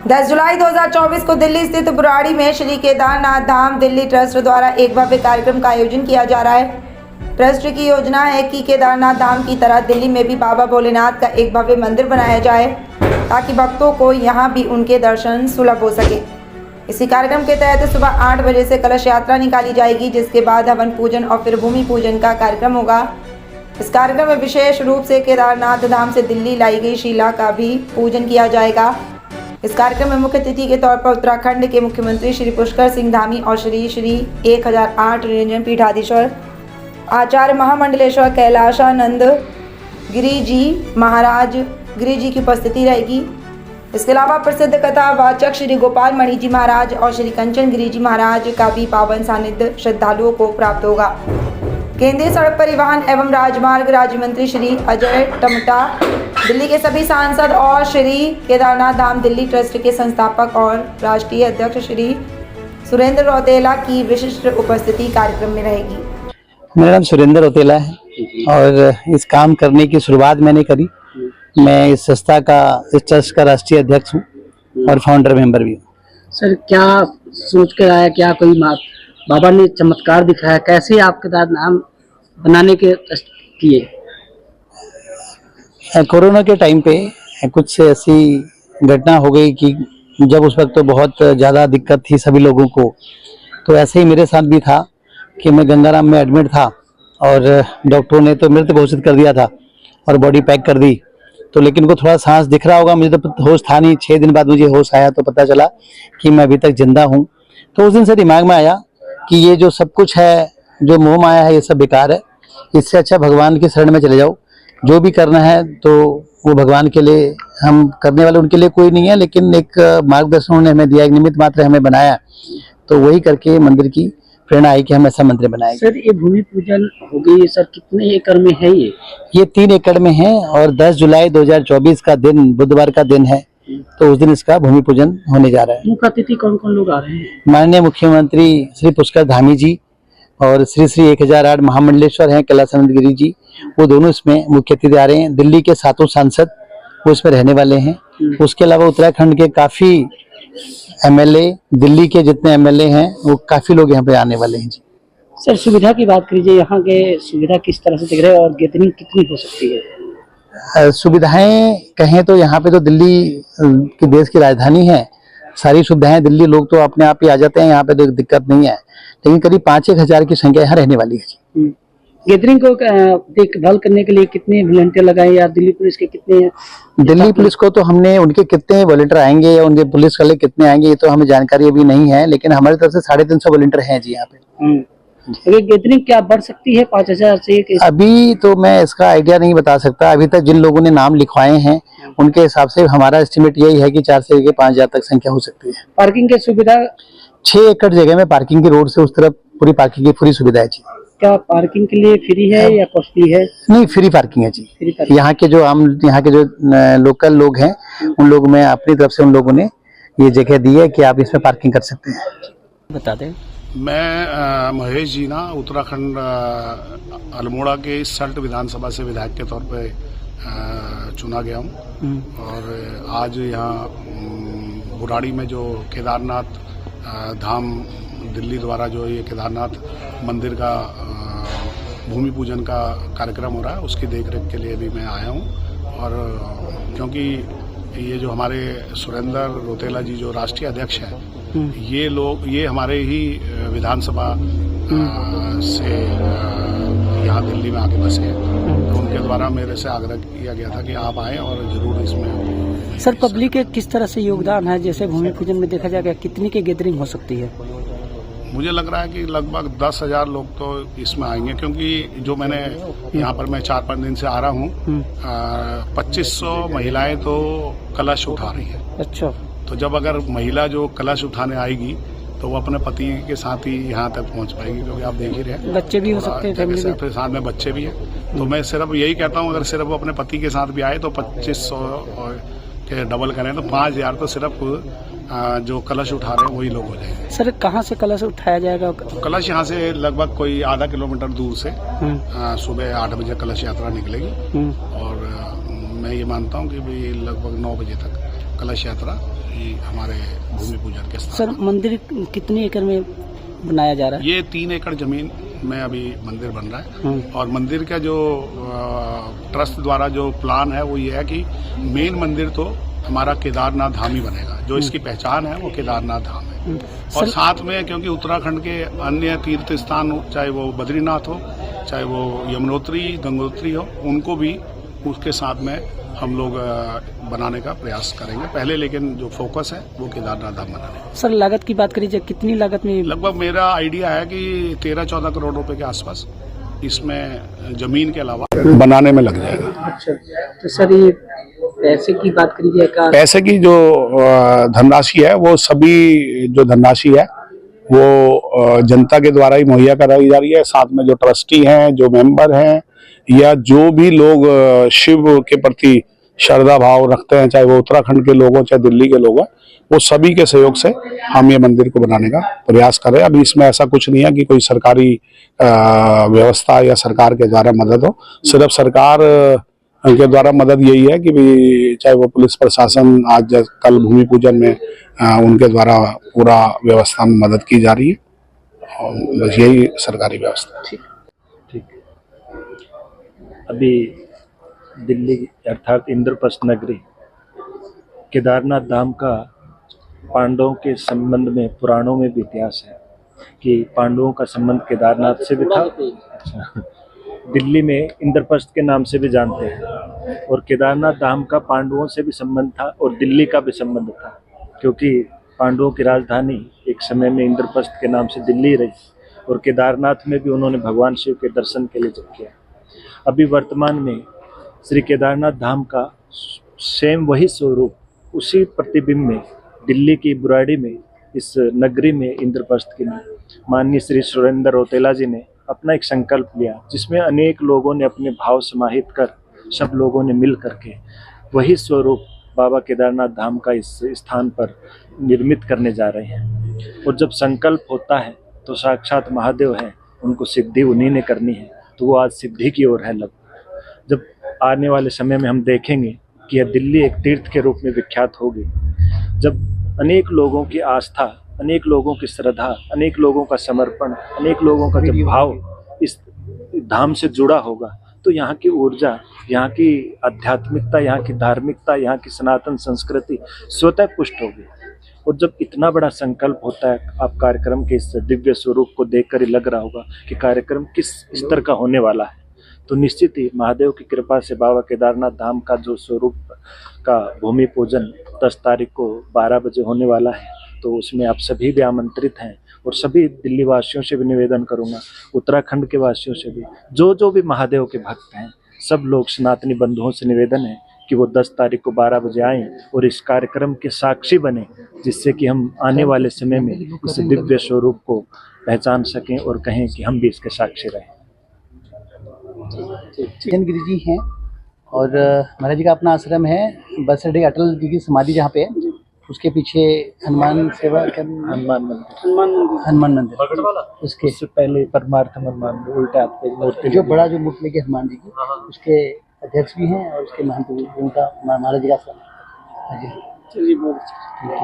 10 जुलाई 2024 को दिल्ली स्थित बुराड़ी में श्री केदारनाथ धाम दिल्ली ट्रस्ट द्वारा एक भव्य कार्यक्रम का आयोजन किया जा रहा है। ट्रस्ट की योजना है कि केदारनाथ धाम की तरह दिल्ली में भी बाबा भोलेनाथ का एक भव्य मंदिर बनाया जाए ताकि भक्तों को यहाँ भी उनके दर्शन सुलभ हो सके। इसी कार्यक्रम के तहत सुबह 8 बजे से कलश यात्रा निकाली जाएगी, जिसके बाद हवन पूजन और फिर भूमि पूजन का कार्यक्रम होगा। इस कार्यक्रम में विशेष रूप से केदारनाथ धाम से दिल्ली लाई गई शिला का भी पूजन किया जाएगा। इस कार्यक्रम में मुख्य अतिथि के तौर पर उत्तराखंड के मुख्यमंत्री श्री पुष्कर सिंह धामी और श्री 1008 निरंजन पीठाधीश्वर आचार्य महामंडलेश्वर कैलाशानंद गिरी जी की उपस्थिति रहेगी। इसके अलावा प्रसिद्ध कथा वाचक श्री गोपाल मणि जी महाराज और श्री कंचन गिरी जी महाराज का भी पावन सानिध्य श्रद्धालुओं को प्राप्त होगा। केंद्रीय सड़क परिवहन एवं राजमार्ग राज्य मंत्री श्री अजय टमटा, दिल्ली के सभी सांसद और श्री केदारनाथ धाम दिल्ली ट्रस्ट के संस्थापक और राष्ट्रीय अध्यक्ष श्री सुरेंद्र रौतेला की विशिष्ट उपस्थिति कार्यक्रम में रहेगी। मेरा नाम सुरेंद्र रौतेला है और इस काम करने की शुरुआत मैंने करी। मैं इस संस्था का, इस ट्रस्ट का राष्ट्रीय अध्यक्ष हूँ और फाउंडर मेंबर भी हूँ। सर, क्या सोच कर आया, क्या कोई बाबा ने चमत्कार दिखाया, कैसे आप केदारनाथ बनाने के किए? कोरोना के टाइम पे कुछ ऐसी घटना हो गई कि जब उस वक्त तो बहुत ज़्यादा दिक्कत थी सभी लोगों को, तो ऐसे ही मेरे साथ भी था कि मैं गंगाराम में एडमिट था और डॉक्टरों ने तो मृत घोषित कर दिया था और बॉडी पैक कर दी। तो लेकिन उनको थोड़ा सांस दिख रहा होगा, मुझे तो होश था नहीं। 6 दिन बाद मुझे होश आया तो पता चला कि मैं अभी तक जिंदा हूँ। तो उस दिन से दिमाग में आया कि ये जो सब कुछ है, जो मोह माया है, ये सब बेकार है। इससे अच्छा भगवान की शरण में चले जाओ। जो भी करना है तो वो भगवान के लिए, हम करने वाले उनके लिए कोई नहीं है, लेकिन एक मार्गदर्शन उन्होंने हमें दिया, एक निमित्त मात्र हमें बनाया। तो वही करके मंदिर की प्रेरणा आई कि हम ऐसा मंदिर बनाएंगे। सर, ये भूमि पूजन हो गई सर, कितने एकड़ में है ये? 3 एकड़ में है और 10 जुलाई 2024 का दिन बुधवार का दिन है, तो उस दिन इसका भूमि पूजन होने जा रहा है। मुख्य अतिथि कौन कौन लोग आ रहे हैं? माननीय मुख्यमंत्री श्री पुष्कर धामी जी और श्री 1008 महामंडलेश्वर हैं कैलाशानंद गिरी जी, वो दोनों इसमें मुख्य अतिथि आ रहे हैं। दिल्ली के 7 सांसद वो इसमें रहने वाले हैं। उसके अलावा उत्तराखंड के काफी एमएलए, दिल्ली के जितने एमएलए हैं वो काफी लोग यहाँ पे आने वाले हैं जी। सर, सुविधा की बात कीजिए, यहाँ के सुविधा किस तरह से दिख रहे हैं और गैदरिंग कितनी हो सकती है? सुविधाएं कहें तो यहाँ पे तो दिल्ली की देश की राजधानी है, सारी सुविधाएं दिल्ली, लोग तो अपने आप ही आ जाते हैं, यहाँ पे तो दिक्कत नहीं है। लेकिन करीब 5-1 हजार की संख्या यहाँ रहने वाली है जी। गैदरिंग को देखभाल करने के लिए कितने वॉलंटियर लगाए या दिल्ली पुलिस के कितने? दिल्ली पुलिस को तो हमने, उनके कितने वॉलंटियर आएंगे या उनके पुलिस वाले कितने आएंगे ये तो हमें जानकारी अभी नहीं है, लेकिन हमारी तरफ से 350 वॉलंटियर हैं जी यहाँ पे। गैदरिंग क्या बढ़ सकती है 5000 से? अभी तो मैं इसका आइडिया नहीं बता सकता। अभी तक जिन लोगों ने नाम लिखवाए हैं उनके हिसाब से हमारा एस्टिमेट यही है कि 4 से लेकर 5000 तक संख्या हो सकती है। पार्किंग की सुविधा? 6 एकड़ जगह में पार्किंग की, रोड से उस तरफ पूरी पार्किंग की पूरी सुविधा है जी। क्या पार्किंग के लिए फ्री है या कॉस्टली है? नहीं, फ्री पार्किंग है जी। यहाँ के जो लोकल लोग हैं उन लोगों में अपनी तरफ से उन लोगों ने ये जगह दी है कि आप इसमें पार्किंग कर सकते हैं। बता दें। मैं महेश जीना, उत्तराखंड अल्मोड़ा के सल्ट विधानसभा से विधायक के तौर पे चुना गया हूँ और आज यहाँ बुराड़ी में जो केदारनाथ धाम दिल्ली द्वारा जो ये केदारनाथ मंदिर का भूमि पूजन का कार्यक्रम हो रहा है, उसकी देखरेख के लिए भी मैं आया हूँ। और क्योंकि ये जो हमारे सुरेंद्र रौतेला जी जो राष्ट्रीय अध्यक्ष हैं, ये हमारे ही विधानसभा से यहाँ दिल्ली में आके बसे हैं, तो उनके द्वारा मेरे से आग्रह किया गया था कि आप आएँ और जरूर इसमें। सर, पब्लिक के किस तरह से योगदान है? जैसे भूमि पूजन में देखा जाएगा, कितनी की गैदरिंग हो सकती है? मुझे लग रहा है कि लगभग 10,000 लोग तो इसमें आएंगे, क्योंकि जो मैंने यहाँ पर मैं 4-5 दिन से आ रहा हूँ, 2500 महिलाएं तो कलश उठा रही है। अच्छा। तो जब अगर महिला जो कलश उठाने आएगी तो वो अपने पति के साथ ही यहाँ तक पहुँच पाएगी, क्योंकि आप देख ही रहे हैं बच्चे भी हो सकते हैं फैमिली में, फिर साथ में बच्चे भी हैं। तो मैं सिर्फ यही कहता हूँ, अगर सिर्फ वो अपने पति के साथ भी आए तो 2500 के डबल करें तो 5000 तो सिर्फ जो कलश उठा रहे हैं वही लोग हो जाएंगे। सर, कहाँ से कलश उठाया जाएगा? कलश यहाँ से लगभग कोई आधा किलोमीटर दूर से सुबह 8 बजे कलश यात्रा निकलेगी और मैं ये मानता हूँ कि भाई लगभग 9 बजे तक कलश यात्रा कि हमारे भूमि पूजन के सर स्थान। मंदिर कितने एकड़ में बनाया जा रहा है? ये 3 एकड़ जमीन में अभी मंदिर बन रहा है और मंदिर का जो ट्रस्ट द्वारा जो प्लान है वो ये है कि मेन मंदिर तो हमारा केदारनाथ धाम ही बनेगा, जो इसकी पहचान है वो केदारनाथ धाम है। और साथ में क्योंकि उत्तराखंड के अन्य तीर्थ स्थान हो, चाहे वो बद्रीनाथ हो, चाहे वो यमुनोत्री गंगोत्री हो, उनको भी उसके साथ में हम लोग बनाने का प्रयास करेंगे पहले, लेकिन जो फोकस है वो केदारनाथ धाम बनाने का। सर लागत की बात करिए, कितनी लागत में? लगभग मेरा आइडिया है कि 13-14 करोड़ रुपए के आसपास इसमें जमीन के अलावा बनाने में लग जाएगा। अच्छा, तो सर ये पैसे की बात करिए का? पैसे की जो धनराशि है वो सभी जो धनराशि है वो जनता के द्वारा ही मुहैया कराई जा रही है। साथ में जो ट्रस्टी हैं, जो मेंबर हैं, या जो भी लोग शिव के प्रति श्रद्धा भाव रखते हैं, चाहे वो उत्तराखंड के लोग हों चाहे दिल्ली के लोग हैं, वो सभी के सहयोग से हम ये मंदिर को बनाने का प्रयास कर रहे हैं। अभी इसमें ऐसा कुछ नहीं है कि कोई सरकारी व्यवस्था या सरकार के द्वारा मदद हो। सिर्फ सरकार के द्वारा मदद यही है कि भी चाहे वो पुलिस प्रशासन, आज कल भूमि पूजन में उनके द्वारा पूरा व्यवस्था में मदद की जा रही है, और बस यही सरकारी व्यवस्था। ठीक। अभी दिल्ली अर्थात इंद्रप्रस्थ नगरी केदारनाथ धाम का पांडवों के संबंध में पुराणों में भी इतिहास है कि पांडवों का संबंध केदारनाथ से भी था। अच्छा, दिल्ली में इंद्रप्रस्थ के नाम से भी जानते हैं, और केदारनाथ धाम का पांडवों से भी संबंध था और दिल्ली का भी संबंध था, क्योंकि पांडवों की राजधानी एक समय में इंद्रप्रस्थ के नाम से दिल्ली रही, और केदारनाथ में भी उन्होंने भगवान शिव के दर्शन के लिए जप किया। अभी वर्तमान में श्री केदारनाथ धाम का सेम वही स्वरूप, उसी प्रतिबिंब में दिल्ली की बुराड़ी में, इस नगरी में इंद्रप्रस्थ की में माननीय श्री सुरेंद्र रौतेला जी ने अपना एक संकल्प लिया, जिसमें अनेक लोगों ने अपने भाव समाहित कर, सब लोगों ने मिल करके वही स्वरूप बाबा केदारनाथ धाम का इस स्थान पर निर्मित करने जा रहे हैं। और जब संकल्प होता है तो साक्षात महादेव हैं, उनको सिद्धि उन्हीं ने करनी है, तो वो आज सिद्धि की ओर है। जब आने वाले समय में हम देखेंगे कि यह दिल्ली एक तीर्थ के रूप में विख्यात होगी, जब अनेक लोगों की आस्था, अनेक लोगों की श्रद्धा, अनेक लोगों का समर्पण, अनेक लोगों का जब भाव इस धाम से जुड़ा होगा, तो यहाँ की ऊर्जा, यहाँ की आध्यात्मिकता, यहाँ की धार्मिकता, यहाँ की सनातन संस्कृति स्वतः पुष्ट होगी। और जब इतना बड़ा संकल्प होता है, आप कार्यक्रम के इस दिव्य स्वरूप को देखकर ही लग रहा होगा कि कार्यक्रम किस स्तर का होने वाला है, तो निश्चित ही महादेव की कृपा से बाबा केदारनाथ धाम का जो स्वरूप का भूमि पूजन 10 तारीख को 12 बजे होने वाला है, तो उसमें आप सभी भी आमंत्रित हैं। और सभी दिल्ली वासियों से भी निवेदन करूंगा, उत्तराखंड के वासियों से भी, जो भी महादेव के भक्त हैं, सब लोग सनातनी बंधुओं से निवेदन है कि वो 10 तारीख को 12 बजे आएँ और इस कार्यक्रम के साक्षी बने, जिससे कि हम आने वाले समय में इस दिव्य स्वरूप को पहचान सकें और कहें कि हम भी इसके साक्षी रहें। गिरी जी हैं और महाराज जी का अपना आश्रम है, बस अड्डे अटल जी की समाधि जहाँ पे है, उसके पीछे हनुमान सेवा हनुमान मंदिर, उसके पहले परमार्थ हनुमान उल्टा मूर्ति, जो बड़ा जो मूर्ति लेके हनुमान जी की, उसके अध्यक्ष भी हैं और उसके महंत भी, उनका महाराज जी का आश्रम है। हाँ जी, चलिए बहुत अच्छा।